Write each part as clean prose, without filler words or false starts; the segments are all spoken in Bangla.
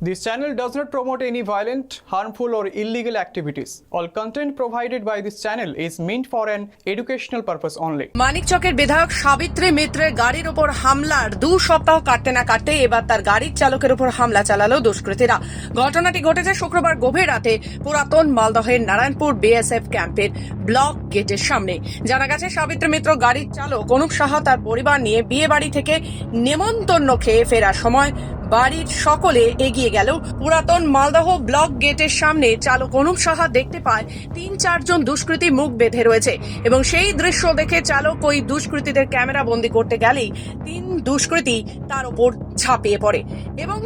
This channel does not promote any violent, harmful, or illegal activities. All content provided by this channel is meant for an educational purpose only. মানিকচকের বিধায়ক সাবিত্রী মিত্রের গাড়ির উপর হামলার 2 সপ্তাহ কাটতে না কাটতে এবার তার গাড়ির চালকের উপর হামলা চালালো দুষ্কৃতীরা। ঘটনাটি ঘটেছে শুক্রবার গভীর রাতে পুরাতন মালদহের নারায়ণপুর বিএসএফ ক্যাম্পের ব্লক গেটের সামনে। জানা গেছে সাবিত্রী মিত্র গাড়ির চালক অনুপ সাহা তার পরিবার নিয়ে বিয়ে বাড়ি থেকে নেমন্তন্ন খেয়ে ফেরার সময় বাড়ির সকলে এগিয়ে গেল পুরাতন মালদহ ব্লক গেটের সামনে চালক অনুপ সাহা দেখতে পায় 3-4 জন দুষ্কৃতী মুখ বেঁধে রয়েছে এবং সেই দৃশ্য দেখে চালক ওই দুষ্কৃতীদের ক্যামেরা বন্দী করতে গেলেই 3 দুষ্কৃতী তার উপর ঝাঁপিয়ে পড়ে এবং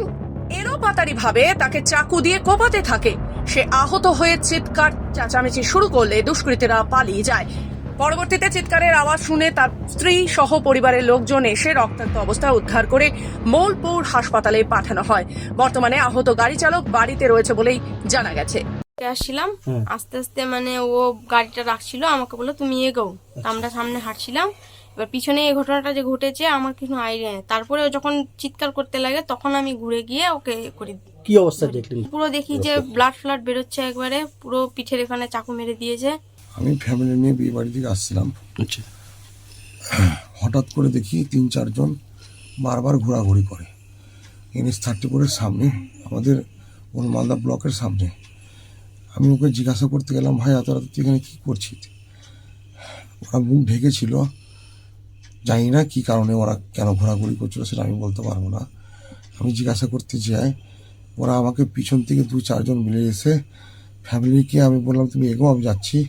এলোপাতাড়ি ভাবে তাকে চাকু দিয়ে কোপাতে থাকে। সে আহত হয়ে চিৎকার চেঁচামেচি শুরু করলে দুষ্কৃতীরা পালিয়ে যায়। পরবর্তীতে চিৎকারের আওয়াজ শুনে তার স্ত্রী সহ পরিবারের লোকজন এসে রক্তাক্ত অবস্থায় উদ্ধার করে মোলপুর হাসপাতালে পাঠানো হয়। বর্তমানে আহত গাড়ি চালক বাড়িতে রয়েছে বলেই জানা গেছে। আসছিলাম আস্তে আস্তে মানে ও গাড়িটা রাখছিল, আমাকে বললো তুমি এগোও। আমরা সামনে হাঁটছিলাম, এবার পিছনে এই ঘটনাটা যে ঘটেছে আমার কিছু আইডিয়া নেই। তারপরে ও যখন চিৎকার করতে লাগে তখন আমি ঘুরে গিয়ে ওকে করে দিই। কি অবস্থা দেখলেন? পুরো দেখি যে ব্লাড ফ্লাড বেরোচ্ছে, একবারে পুরো পিঠের এখানে চাকু মেরে দিয়েছে। আমি ফ্যামিলি নিয়ে বিয়ে বাড়ি থেকে আসছিলাম, হঠাৎ করে দেখি 3-4 জন বারবার ঘোরাঘুরি করে NH-34-এর সামনে, আমাদের মালদা ব্লকের সামনে। আমি ওকে জিজ্ঞাসা করতে গেলাম, ভাই এত রাত এখানে কী করছিস? ওরা মুখ ঢেকেছিল, জানি না কী কারণে ওরা কেন ঘোরাঘুরি করছিল সেটা আমি বলতে পারবো না। আমি জিজ্ঞাসা করতে যাই, ওরা আমাকে পিছন থেকে 2-4 জন মিলে এসে ফ্যামিলিকে আমি বললাম তুমি এগো, আমি যাচ্ছি।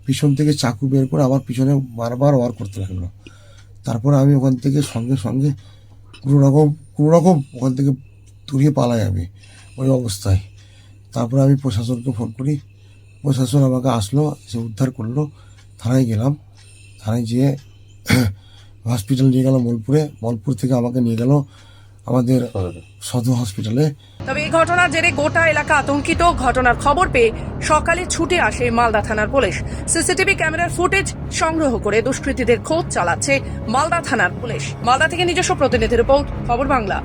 পিছন থেকে চাকু বের করে আমার পিছনে বারবার ওয়ার করতে লাগলো। তারপরে আমি ওখান থেকে সঙ্গে সঙ্গে কোনো রকম ওখান থেকে দূরিয়ে পালাই আমি ওই অবস্থায়। তারপরে আমি প্রশাসনকে ফোন করি, প্রশাসন আমাকে আসলো, এসে উদ্ধার করলো। থানায় গেলাম, থানায় যেয়ে হসপিটাল নিয়ে গেল মলপুর থেকে আমাকে নিয়ে গেল আমাদের সদর হসপিটালে। তবে এই ঘটনার জেরে গোটা এলাকা আতঙ্কিত। ঘটনার খবর পেয়ে সকালে ছুটে আসে মালদা থানার পুলিশ। সিসিটিভি ক্যামেরার ফুটেজ সংগ্রহ করে দুষ্কৃতীদের খোঁজ চালাচ্ছে মালদা থানার পুলিশ। মালদা থেকে নিজস্ব প্রতিনিধি রিপোর্ট, খবর বাংলা।